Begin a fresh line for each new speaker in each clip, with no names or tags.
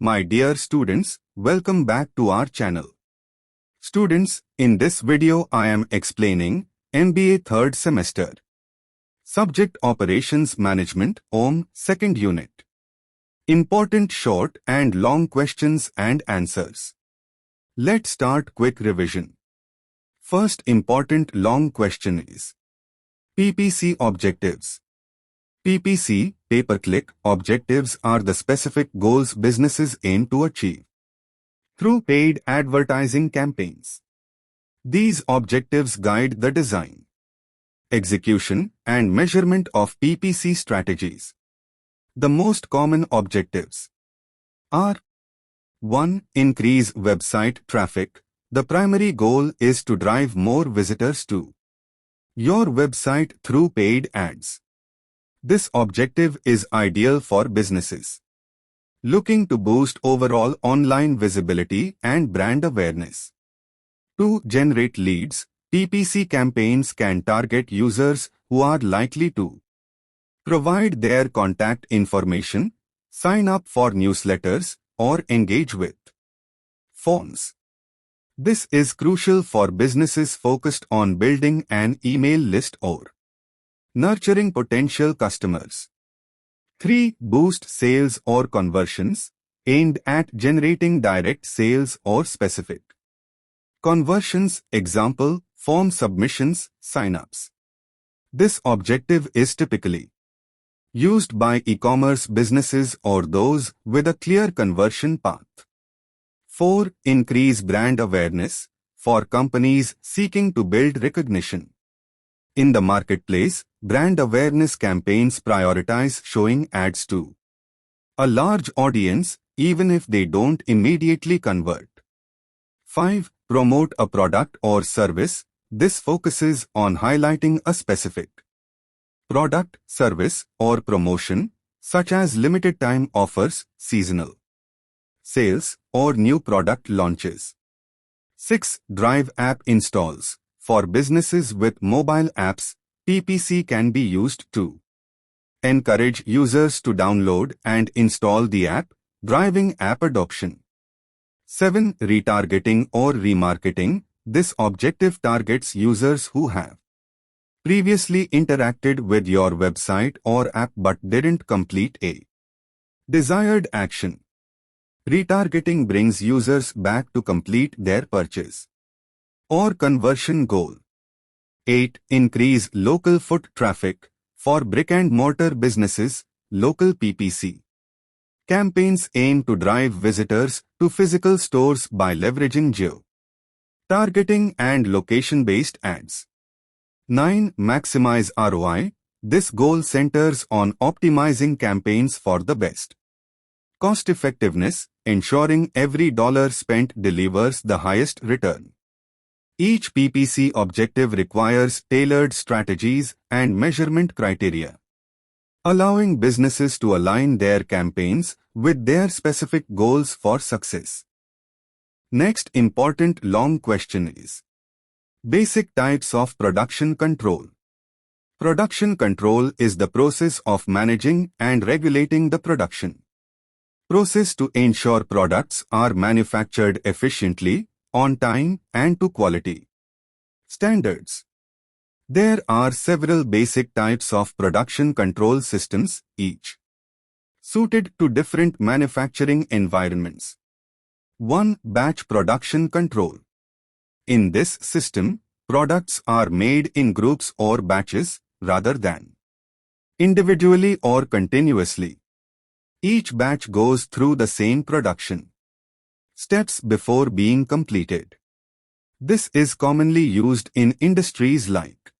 My dear students, welcome back to our channel. Students, in this video I am explaining MBA third semester. Subject Operations Management, OM, second unit. Important short and long questions and answers. Let's start quick revision. First important long question is PPC Objectives. PPC, pay-per-click, objectives are the specific goals businesses aim to achieve through paid advertising campaigns. These objectives guide the design, execution, and measurement of PPC strategies. The most common objectives are 1. Increase website traffic. The primary goal is to drive more visitors to your website through paid ads. This objective is ideal for businesses looking to boost overall online visibility and brand awareness. 2. Generate leads. PPC campaigns can target users who are likely to provide their contact information, sign up for newsletters, or engage with forms. This is crucial for businesses focused on building an email list or nurturing potential customers. 3. Boost sales or conversions, aimed at generating direct sales or specific conversions, example, form submissions, sign-ups. This objective is typically used by e-commerce businesses or those with a clear conversion path. 4. Increase brand awareness, for companies seeking to build recognition in the marketplace. Brand awareness campaigns prioritize showing ads to a large audience, even if they don't immediately convert. 5. Promote a product or service. This focuses on highlighting a specific product, service, or promotion, such as limited time offers, seasonal sales, or new product launches. 6. Drive app installs. For businesses with mobile apps, PPC can be used to encourage users to download and install the app, driving app adoption. 7. Retargeting or remarketing. This objective targets users who have previously interacted with your website or app but didn't complete a desired action. Retargeting brings users back to complete their purchase or conversion goal. 8. Increase local foot traffic. For brick-and-mortar businesses, local PPC campaigns aim to drive visitors to physical stores by leveraging geo-targeting and location-based ads. 9. Maximize ROI. This goal centers on optimizing campaigns for the best cost-effectiveness, ensuring every dollar spent delivers the highest return. Each PPC objective requires tailored strategies and measurement criteria, allowing businesses to align their campaigns with their specific goals for success. Next important long question is basic types of production control. Production control is the process of managing and regulating the production process to ensure products are manufactured efficiently, on time, and to quality standards. There are several basic types of production control systems, each suited to different manufacturing environments. 1. Batch production control. In this system, products are made in groups or batches rather than individually or continuously. Each batch goes through the same production steps before being completed. This is commonly used in industries like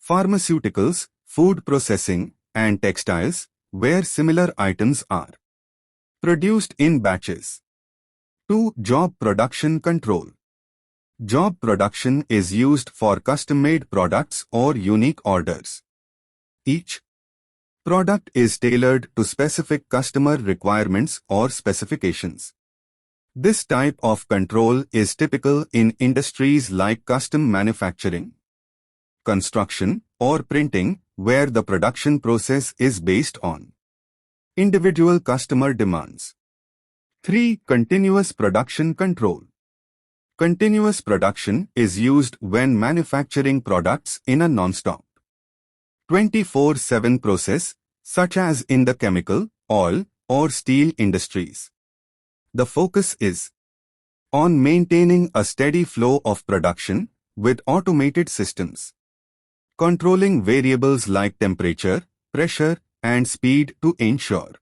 pharmaceuticals, food processing, and textiles, where similar items are produced in batches. 2. Job production control. Job production is used for custom-made products or unique orders. Each product is tailored to specific customer requirements or specifications. This type of control is typical in industries like custom manufacturing, construction, or printing, where the production process is based on individual customer demands. 3. Continuous production control. Continuous production is used when manufacturing products in a non-stop 24/7 process, such as in the chemical, oil, or steel industries. The focus is on maintaining a steady flow of production with automated systems, controlling variables like temperature, pressure, and speed to ensure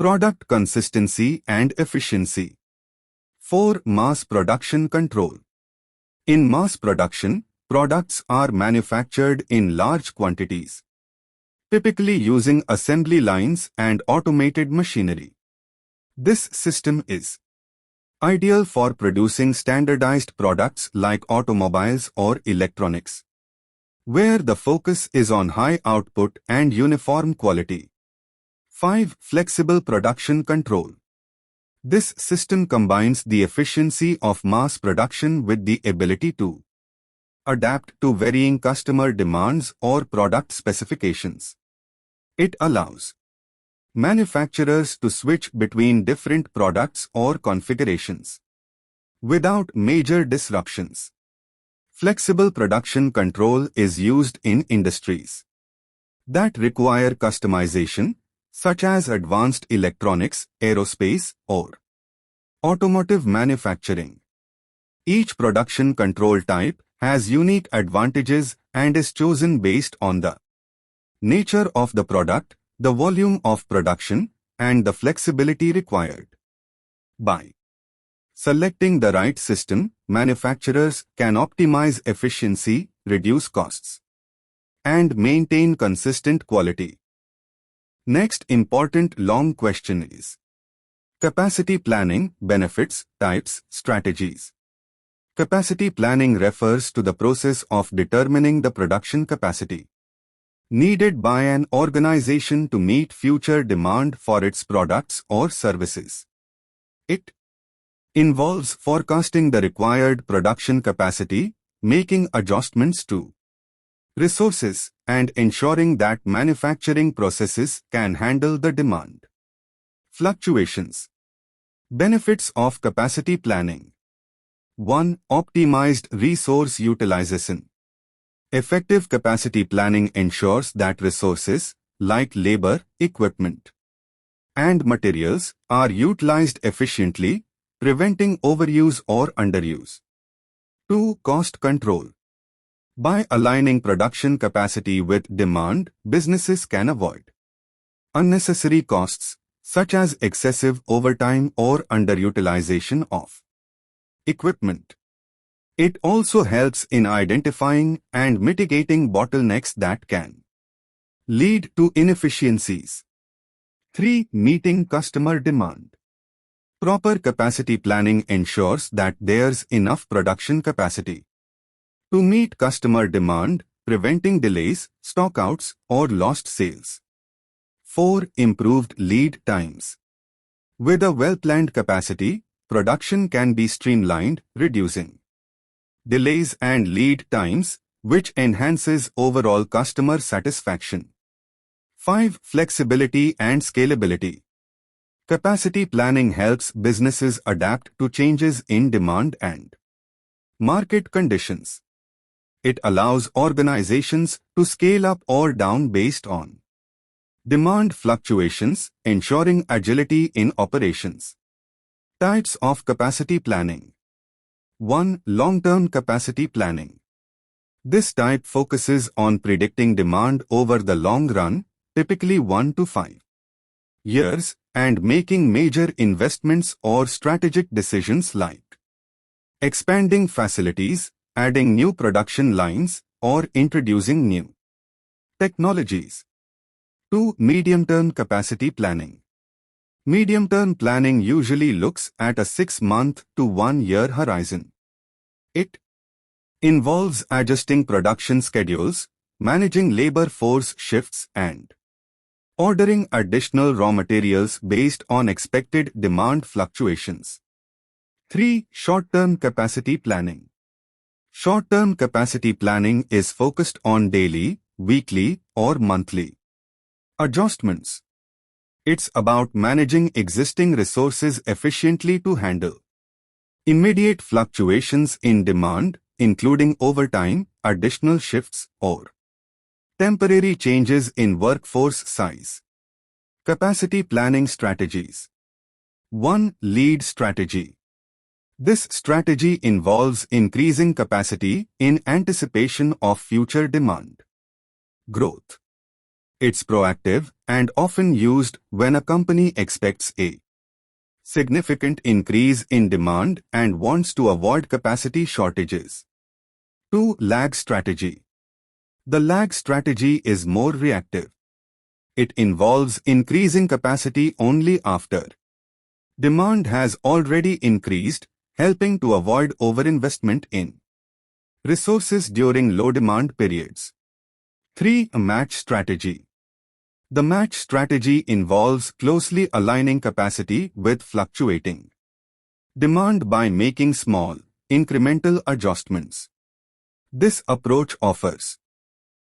product consistency and efficiency. 4. Mass production control. In mass production, products are manufactured in large quantities, typically using assembly lines and automated machinery. This system is ideal for producing standardized products like automobiles or electronics, where the focus is on high output and uniform quality. 5. Flexible production control. This system combines the efficiency of mass production with the ability to adapt to varying customer demands or product specifications. It allows manufacturers to switch between different products or configurations without major disruptions. Flexible production control is used in industries that require customization, such as advanced electronics, aerospace, or automotive manufacturing. Each production control type has unique advantages and is chosen based on the nature of the product, the volume of production, and the flexibility required. By selecting the right system, manufacturers can optimize efficiency, reduce costs, and maintain consistent quality. Next important long question is capacity planning, benefits, types, strategies. Capacity planning refers to the process of determining the production capacity needed by an organization to meet future demand for its products or services. It involves forecasting the required production capacity, making adjustments to resources, and ensuring that manufacturing processes can handle the demand fluctuations. Benefits of capacity planning. 1. Optimized resource utilization. Effective capacity planning ensures that resources, like labor, equipment, and materials, are utilized efficiently, preventing overuse or underuse. 2. Cost control. By aligning production capacity with demand, businesses can avoid unnecessary costs, such as excessive overtime or underutilization of equipment. It also helps in identifying and mitigating bottlenecks that can lead to inefficiencies. 3. Meeting customer demand. Proper capacity planning ensures that there's enough production capacity to meet customer demand, preventing delays, stockouts, or lost sales. 4. Improved lead times. With a well-planned capacity, production can be streamlined, reducing delays and lead times, which enhances overall customer satisfaction. 5. Flexibility and scalability. Capacity planning helps businesses adapt to changes in demand and market conditions. It allows organizations to scale up or down based on demand fluctuations, ensuring agility in operations. Types of capacity planning. 1. Long-term capacity planning. This type focuses on predicting demand over the long run, typically 1 to 5 years, and making major investments or strategic decisions like expanding facilities, adding new production lines, or introducing new technologies. 2. Medium-term capacity planning. Medium-term planning usually looks at a 6-month to 1-year horizon. It involves adjusting production schedules, managing labor force shifts, and ordering additional raw materials based on expected demand fluctuations. 3. Short-term capacity planning. Short-term capacity planning is focused on daily, weekly, or monthly adjustments It's about managing existing resources efficiently to handle immediate fluctuations in demand, including overtime, additional shifts, or temporary changes in workforce size. Capacity planning strategies. 1. Lead strategy. This strategy involves increasing capacity in anticipation of future demand growth. It's proactive and often used when a company expects a significant increase in demand and wants to avoid capacity shortages. 2. Lag strategy. The lag strategy is more reactive. It involves increasing capacity only after demand has already increased, helping to avoid overinvestment in resources during low demand periods. 3. A match strategy. The match strategy involves closely aligning capacity with fluctuating demand by making small, incremental adjustments. This approach offers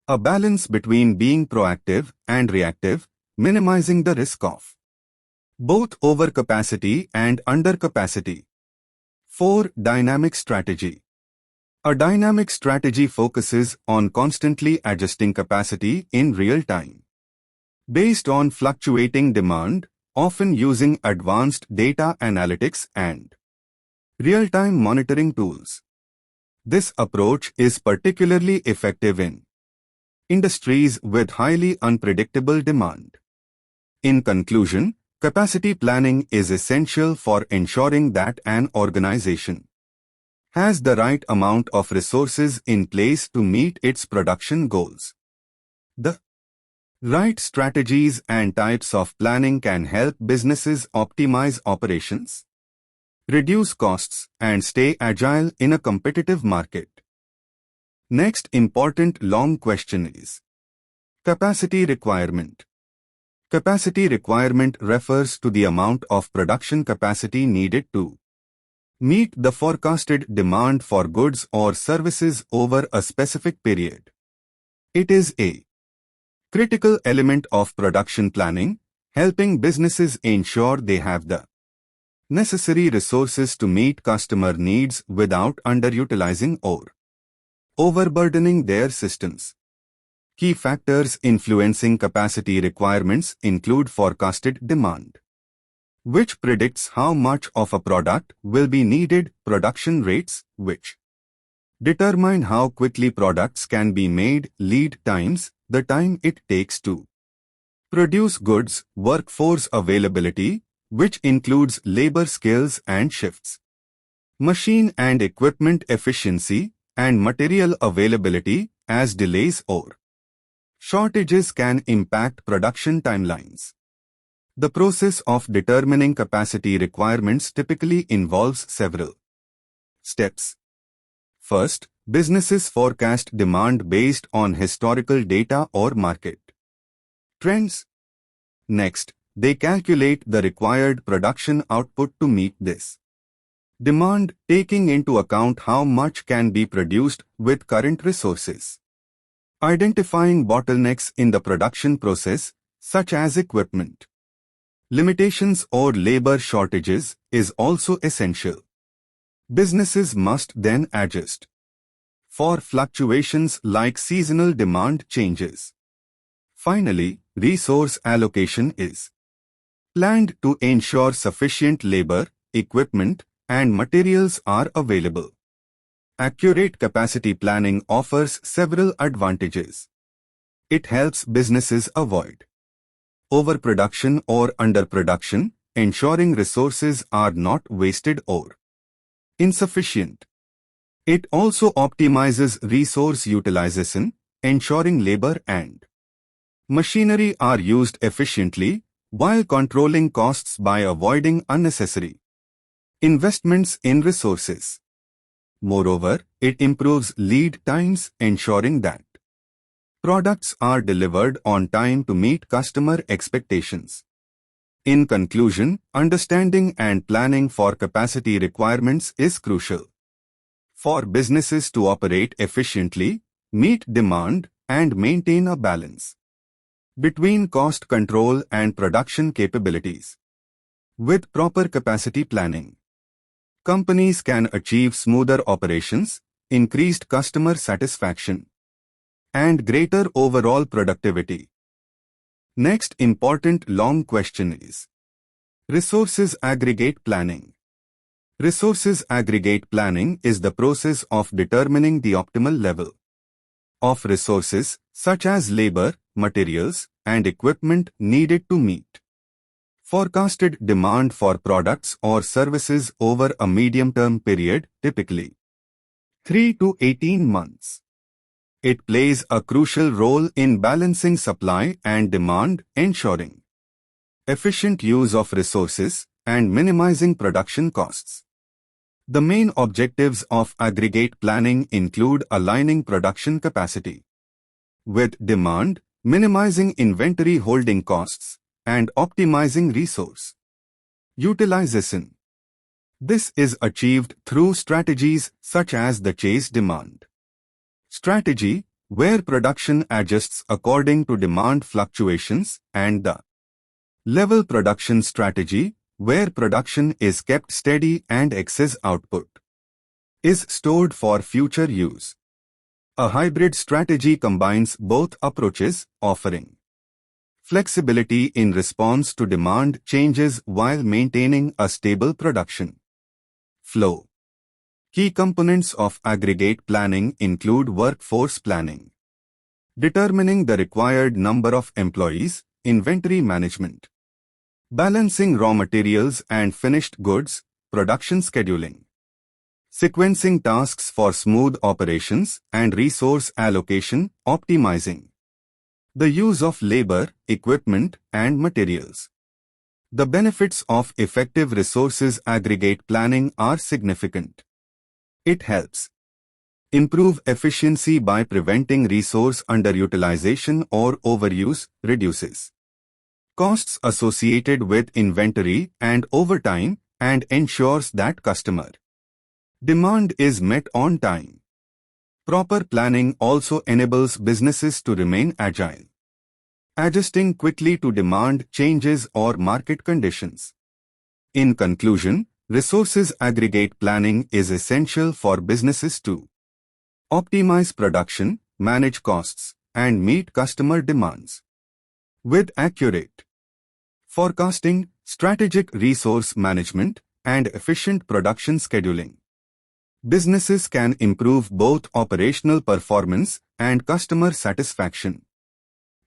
a balance between being proactive and reactive, minimizing the risk of both overcapacity and undercapacity. 4. Dynamic strategy. A dynamic strategy focuses on constantly adjusting capacity in real time based on fluctuating demand, often using advanced data analytics and real-time monitoring tools. This approach is particularly effective in industries with highly unpredictable demand. In conclusion, capacity planning is essential for ensuring that an organization has the right amount of resources in place to meet its production goals. The right strategies and types of planning can help businesses optimize operations, reduce costs, and stay agile in a competitive market. Next important long question is capacity requirement. Capacity requirement refers to the amount of production capacity needed to meet the forecasted demand for goods or services over a specific period. It is a critical element of production planning, helping businesses ensure they have the necessary resources to meet customer needs without underutilizing or overburdening their systems. Key factors influencing capacity requirements include forecasted demand, which predicts how much of a product will be needed, production rates, which determine how quickly products can be made, lead times, the time it takes to produce goods, workforce availability, which includes labor skills and shifts, machine and equipment efficiency, and material availability, as delays or shortages can impact production timelines. The process of determining capacity requirements typically involves several steps. First, businesses forecast demand based on historical data or market trends. Next, they calculate the required production output to meet this demand, taking into account how much can be produced with current resources. Identifying bottlenecks in the production process, such as equipment limitations or labor shortages, is also essential. Businesses must then adjust for fluctuations like seasonal demand changes. Finally, resource allocation is planned to ensure sufficient labor, equipment, and materials are available. Accurate capacity planning offers several advantages. It helps businesses avoid overproduction or underproduction, ensuring resources are not wasted or insufficient. It also optimizes resource utilization, ensuring labor and machinery are used efficiently while controlling costs by avoiding unnecessary investments in resources. Moreover, it improves lead times, ensuring that products are delivered on time to meet customer expectations. In conclusion, understanding and planning for capacity requirements is crucial for businesses to operate efficiently, meet demand, and maintain a balance between cost control and production capabilities. With proper capacity planning, companies can achieve smoother operations, increased customer satisfaction, and greater overall productivity. Next important long question is resources aggregate planning. Resources aggregate planning is the process of determining the optimal level of resources such as labor, materials, and equipment needed to meet forecasted demand for products or services over a medium-term period, typically 3 to 18 months. It plays a crucial role in balancing supply and demand, ensuring efficient use of resources and minimizing production costs. The main objectives of aggregate planning include aligning production capacity with demand, minimizing inventory holding costs, and optimizing resource utilization. This is achieved through strategies such as the chase demand strategy, where production adjusts according to demand fluctuations, and the level production strategy, where production is kept steady and excess output is stored for future use. A hybrid strategy combines both approaches, offering flexibility in response to demand changes while maintaining a stable production flow. Key components of aggregate planning include workforce planning, determining the required number of employees, inventory management, balancing raw materials and finished goods, production scheduling, sequencing tasks for smooth operations, and resource allocation, optimizing the use of labor, equipment, and materials. The benefits of effective resources aggregate planning are significant. It helps improve efficiency by preventing resource underutilization or overuse, reduces costs associated with inventory and overtime, and ensures that customer demand is met on time. Proper planning also enables businesses to remain agile, adjusting quickly to demand changes or market conditions. In conclusion, resources aggregate planning is essential for businesses to optimize production, manage costs, and meet customer demands. With accurate forecasting, strategic resource management, and efficient production scheduling, businesses can improve both operational performance and customer satisfaction,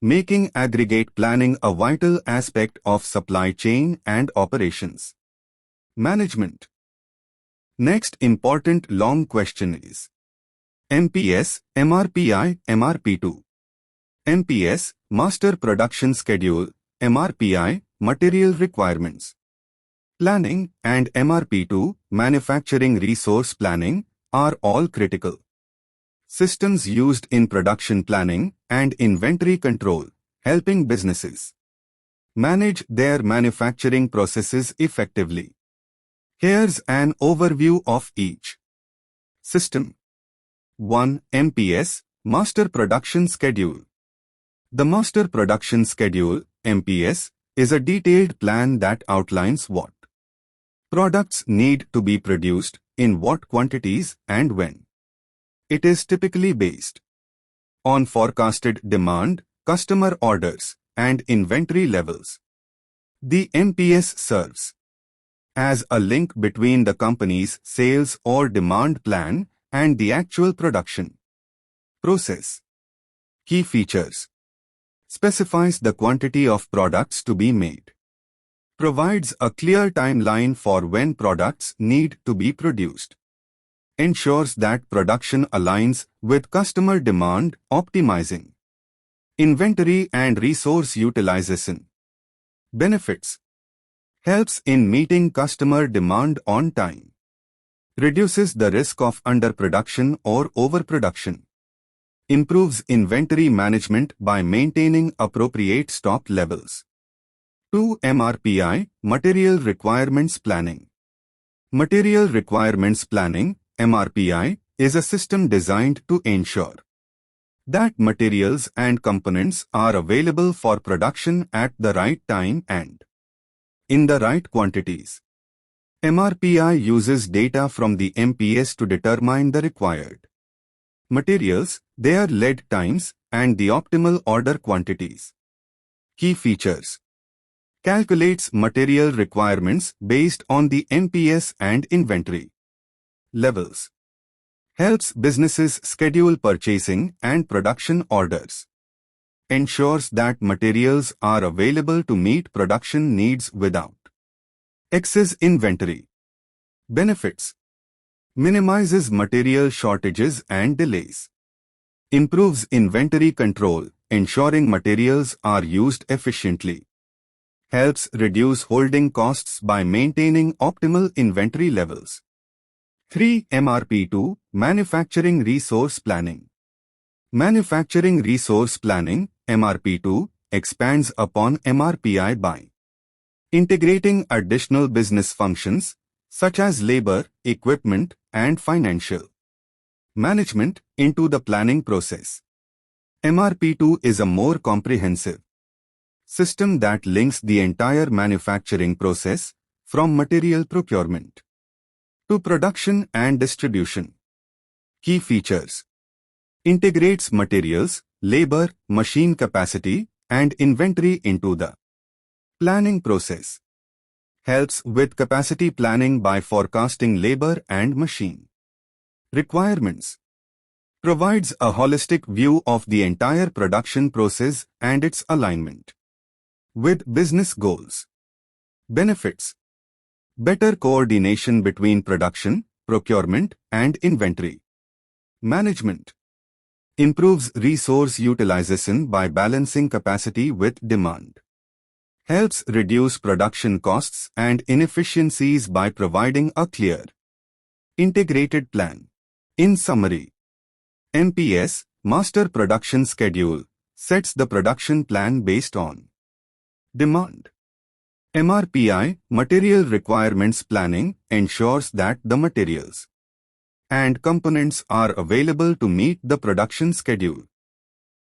making aggregate planning a vital aspect of supply chain and operations management. Next important long question is MPS, MRPI, MRP2. MPS, Master Production Schedule, MRPI, Material Requirements Planning, and MRP2, Manufacturing Resource Planning, are all critical systems used in production planning and inventory control, helping businesses manage their manufacturing processes effectively. Here's an overview of each system. 1. MPS, Master Production Schedule. The Master Production Schedule, MPS, is a detailed plan that outlines what products need to be produced, in what quantities, and when. It is typically based on forecasted demand, customer orders, and inventory levels. The MPS serves as a link between the company's sales or demand plan and the actual production process. Key features: specifies the quantity of products to be made, provides a clear timeline for when products need to be produced, ensures that production aligns with customer demand, optimizing inventory and resource utilization. Benefits: helps in meeting customer demand on time, reduces the risk of underproduction or overproduction, improves inventory management by maintaining appropriate stock levels. 2. MRPI, Material Requirements Planning. Material Requirements Planning, MRPI, is a system designed to ensure That materials and components are available for production at the right time and in the right quantities. MRPI uses data from the MPS to determine the required materials, their lead times, and the optimal order quantities. Key features: calculates material requirements based on the MPS and inventory levels. Helps businesses schedule purchasing and production orders. Ensures that materials are available to meet production needs without excess inventory. Benefits: minimizes material shortages and delays. Improves inventory control, ensuring materials are used efficiently. Helps reduce holding costs by maintaining optimal inventory levels. 3. MRP2, Manufacturing Resource Planning. Manufacturing Resource Planning, MRP2, expands upon MRPI by integrating additional business functions, such as labor, equipment, and financial management, into the planning process. MRP2 is a more comprehensive system that links the entire manufacturing process, from material procurement to production and distribution. Key features: integrates materials, labor, machine capacity, and inventory into the planning process. Helps with capacity planning by forecasting labor and machine requirements. Provides a holistic view of the entire production process and its alignment with business goals. Benefits: better coordination between production, procurement, and inventory management. Improves resource utilization by balancing capacity with demand. Helps reduce production costs and inefficiencies by providing a clear, integrated plan. In summary, MPS, Master Production Schedule, sets the production plan based on demand. MRPI, Material Requirements Planning, ensures that the materials and components are available to meet the production schedule.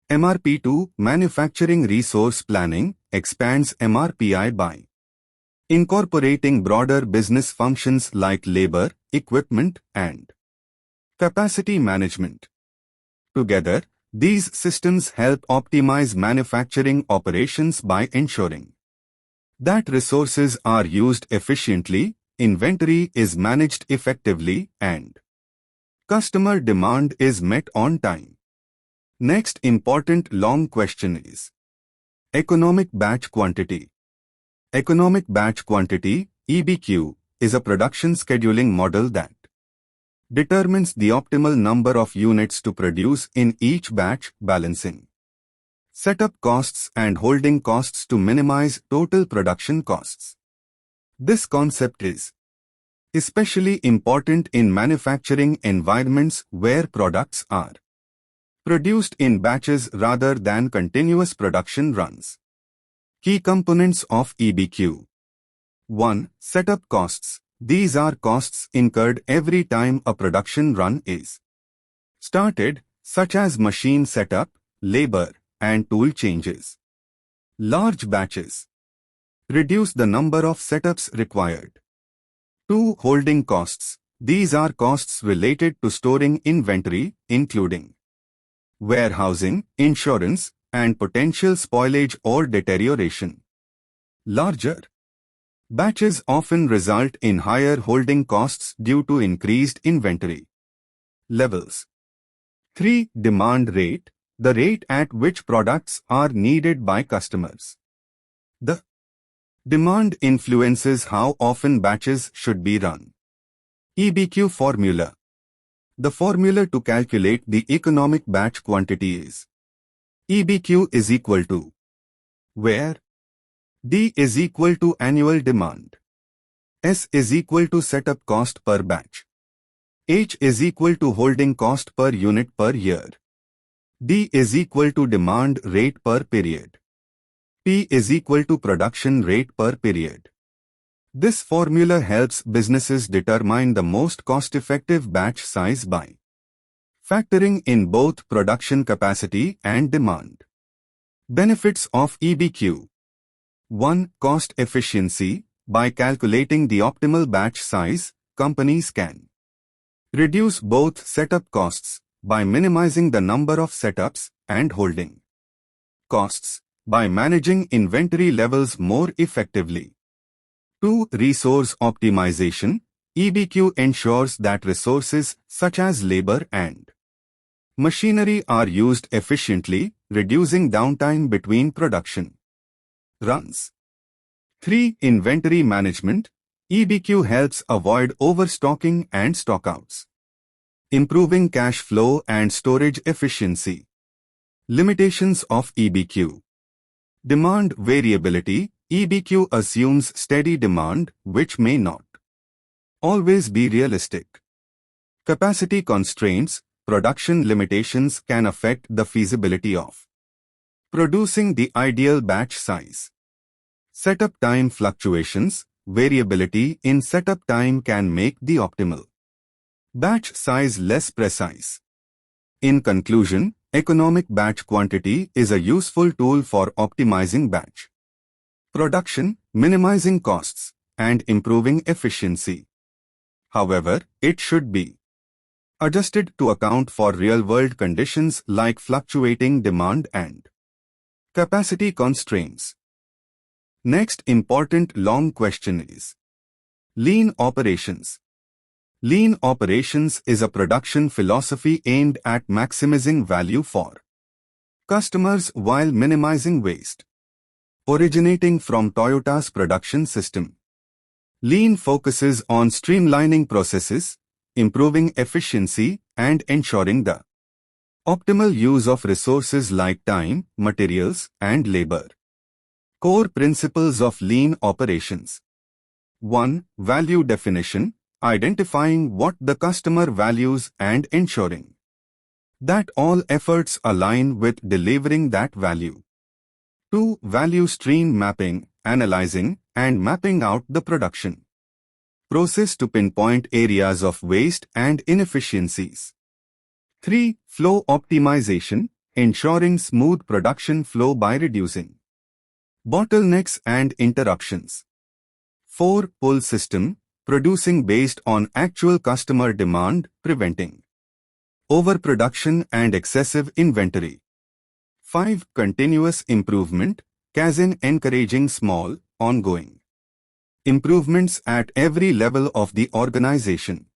MRP2, Manufacturing Resource Planning, expands MRPI by incorporating broader business functions like labor, equipment, and capacity management. Together, these systems help optimize manufacturing operations by ensuring that resources are used efficiently, inventory is managed effectively, and customer demand is met on time. Next important long question is economic batch quantity. Economic batch quantity, EBQ, is a production scheduling model that determines the optimal number of units to produce in each batch, balancing setup costs and holding costs to minimize total production costs. This concept is especially important in manufacturing environments where products are produced in batches rather than continuous production runs. Key components of EBQ. 1. Setup costs. These are costs incurred every time a production run is started, such as machine setup, labor, and tool changes. Large batches reduce the number of setups required. 2. Holding costs. These are costs related to storing inventory, including warehousing, insurance, and potential spoilage or deterioration. Larger batches often result in higher holding costs due to increased inventory levels. 3. Demand rate. The rate at which products are needed by customers. The demand influences how often batches should be run. EBQ formula. The formula to calculate the economic batch quantity is EBQ is equal to where D is equal to annual demand, S is equal to setup cost per batch, H is equal to holding cost per unit per year, D is equal to demand rate per period, P is equal to production rate per period. This formula helps businesses determine the most cost-effective batch size by factoring in both production capacity and demand. Benefits of EBQ. 1. Cost efficiency. By calculating the optimal batch size, companies can reduce both setup costs by minimizing the number of setups and holding costs by managing inventory levels more effectively. 2. Resource optimization. EBQ ensures that resources such as labor and machinery are used efficiently, reducing downtime between production runs. 3. Inventory management. EBQ helps avoid overstocking and stockouts, improving cash flow and storage efficiency. Limitations of EBQ. Demand variability. EBQ assumes steady demand, which may not always be realistic. Capacity constraints. Production limitations can affect the feasibility of producing the ideal batch size. Setup time fluctuations. Variability in setup time can make the optimal batch size less precise. In conclusion, economic batch quantity is a useful tool for optimizing batch production, minimizing costs, and improving efficiency. However, it should be adjusted to account for real-world conditions like fluctuating demand and capacity constraints. Next important long question is lean operations. Lean operations is a production philosophy aimed at maximizing value for customers while minimizing waste. Originating from Toyota's production system, Lean focuses on streamlining processes, improving efficiency, and ensuring the optimal use of resources like time, materials, and labor. Core principles of lean operations. 1. Value definition. Identifying what the customer values and ensuring that all efforts align with delivering that value. 2. Value stream mapping. Analyzing and mapping out the production process to pinpoint areas of waste and inefficiencies. 3. Flow optimization. Ensuring smooth production flow by reducing bottlenecks and interruptions. 4. Pull system. Producing based on actual customer demand, preventing overproduction and excessive inventory. 5. Continuous improvement. Kaizen, encouraging small, ongoing improvements at every level of the organization.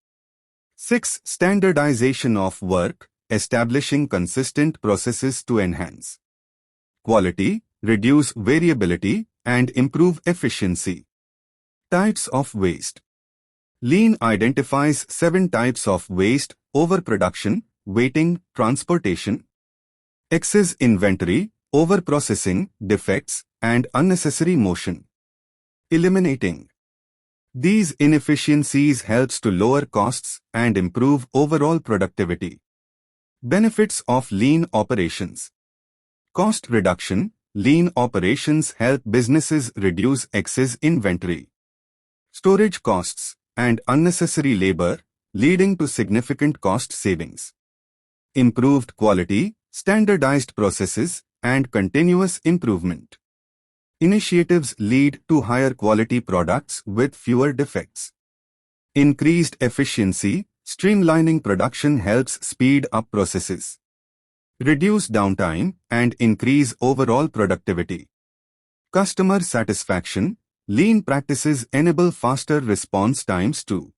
6. Standardization of work. Establishing consistent processes to enhance quality, reduce variability, and improve efficiency. Types of waste. Lean identifies 7 types of waste: overproduction, waiting, transportation, excess inventory, overprocessing, defects, and unnecessary motion. Eliminating these inefficiencies helps to lower costs and improve overall productivity. Benefits of lean operations. Cost reduction. Lean operations help businesses reduce excess inventory, storage costs, and unnecessary labor, leading to significant cost savings. Improved quality, standardized processes, and continuous improvement initiatives lead to higher quality products with fewer defects. Increased efficiency. Streamlining production helps speed up processes, reduce downtime, and increase overall productivity. Customer satisfaction. Lean practices enable faster response times to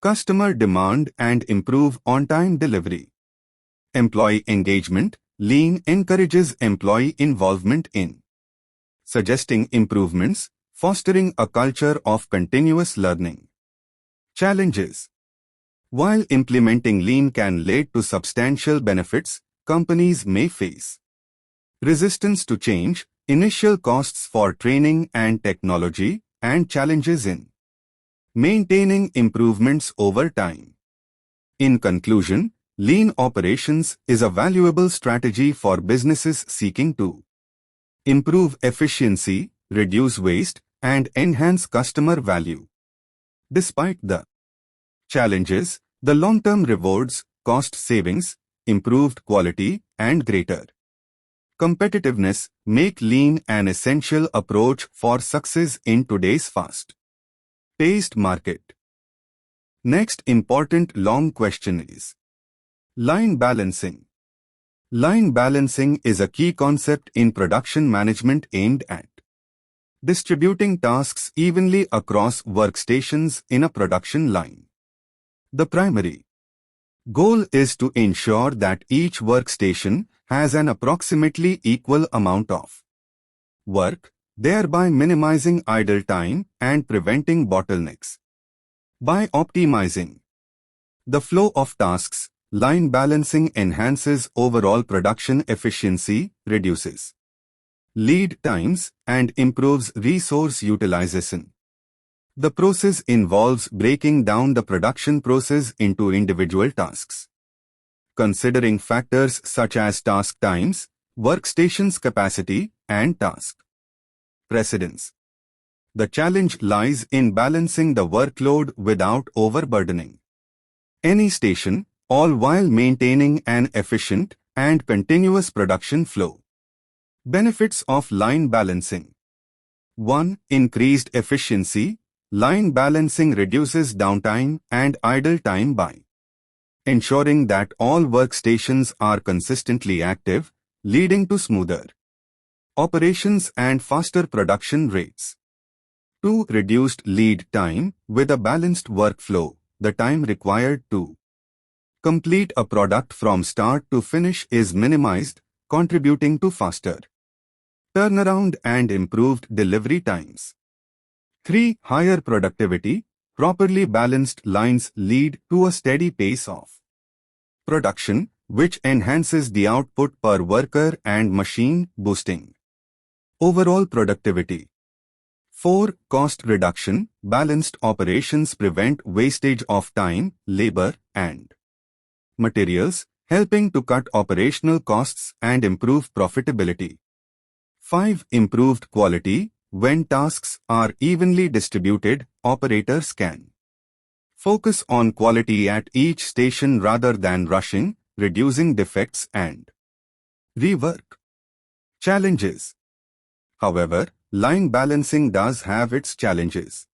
customer demand and improve on-time delivery. Employee engagement. Lean encourages employee involvement in suggesting improvements, fostering a culture of continuous learning. Challenges. While implementing lean can lead to substantial benefits, companies may face resistance to change, initial costs for training and technology, and challenges in maintaining improvements over time. In conclusion, lean operations is a valuable strategy for businesses seeking to improve efficiency, reduce waste, and enhance customer value. Despite the challenges, the long-term rewards cost savings, improved quality, and greater competitiveness make lean an essential approach for success in today's fast-paced market. Next important long question is line balancing. Line balancing is a key concept in production management aimed at distributing tasks evenly across workstations in a production line. The primary goal is to ensure that each workstation has an approximately equal amount of work, thereby minimizing idle time and preventing bottlenecks. By optimizing the flow of tasks, line balancing enhances overall production efficiency, reduces lead times, and improves resource utilization. The process involves breaking down the production process into individual tasks, considering factors such as task times, workstation's capacity, and task precedence. The challenge lies in balancing the workload without overburdening any station, all while maintaining an efficient and continuous production flow. Benefits of line balancing. 1. Increased efficiency. Line balancing reduces downtime and idle time by ensuring that all workstations are consistently active, leading to smoother operations and faster production rates. 2. Reduced lead time. With a balanced workflow, the time required to complete a product from start to finish is minimized, contributing to faster turnaround and improved delivery times. 3. Higher productivity. Properly balanced lines lead to a steady pace of production, which enhances the output per worker and machine, boosting overall productivity. 4. Cost reduction. Balanced operations prevent wastage of time, labor, and materials, helping to cut operational costs and improve profitability. 5. Improved quality. When tasks are evenly distributed, operators can focus on quality at each station rather than rushing, reducing defects and rework. Challenges. However, line balancing does have its challenges.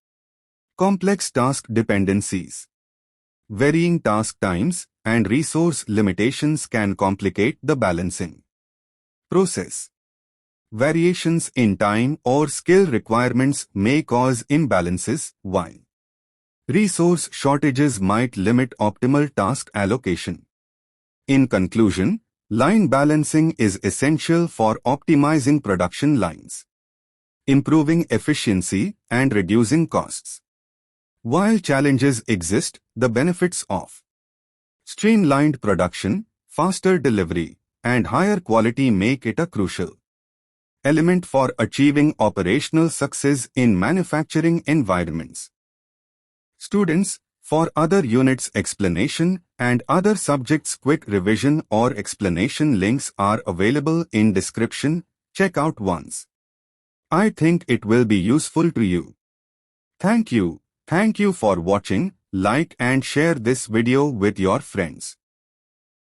Complex task dependencies, varying task times, and resource limitations can complicate the balancing process. Variations in time or skill requirements may cause imbalances, while resource shortages might limit optimal task allocation. In conclusion, line balancing is essential for optimizing production lines, improving efficiency, and reducing costs. While challenges exist, the benefits of streamlined production, faster delivery, and higher quality make it a crucial element for achieving operational success in manufacturing environments. Students, for other units explanation and other subjects quick revision or explanation links are available in description. Check out once. I think it will be useful to you. Thank you. Thank you for watching. Like and share this video with your friends.